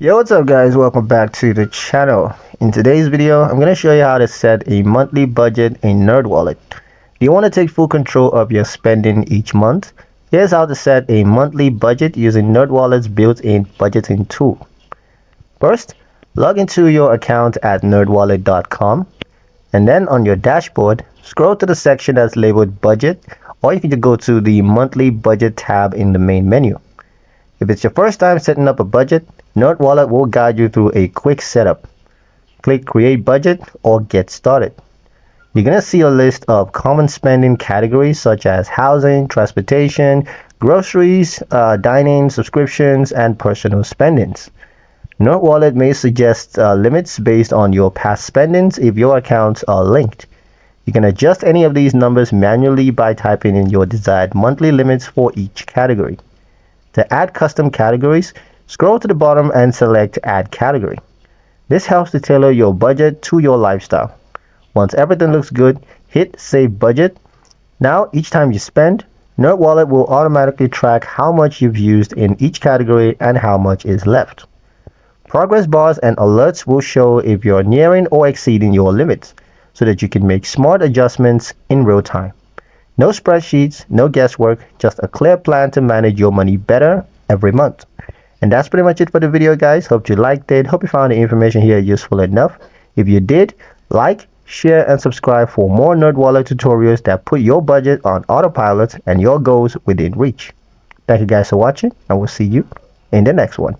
Yo, what's up guys? Welcome back to the channel. In today's video, I'm going to show you how to set a monthly budget in Nerdwallet. Do you want to take full control of your spending each month? Here's how to set a monthly budget using Nerdwallet's built-in budgeting tool. First, log into your account at nerdwallet.com, and then on your dashboard, scroll to the section that's labeled budget, or you can just go to the monthly budget tab in the main menu. If it's your first time setting up a budget, Nerdwallet will guide you through a quick setup. Click Create Budget or Get Started. You're going to see a list of common spending categories such as housing, transportation, groceries, dining, subscriptions, and personal spendings. Nerdwallet may suggest limits based on your past spendings if your accounts are linked. You can adjust any of these numbers manually by typing in your desired monthly limits for each category. To add custom categories, scroll to the bottom and select Add Category. This helps to tailor your budget to your lifestyle. Once everything looks good, hit Save Budget. Now, each time you spend, Nerdwallet will automatically track how much you've used in each category and how much is left. Progress bars and alerts will show if you're nearing or exceeding your limits, so that you can make smart adjustments in real time. No spreadsheets, no guesswork, just a clear plan to manage your money better every month. And that's pretty much it for the video, guys. Hope you liked it. Hope you found the information here useful enough. If you did, like, share, and subscribe for more Nerdwallet tutorials that put your budget on autopilot and your goals within reach. Thank you guys for watching, and we'll see you in the next one.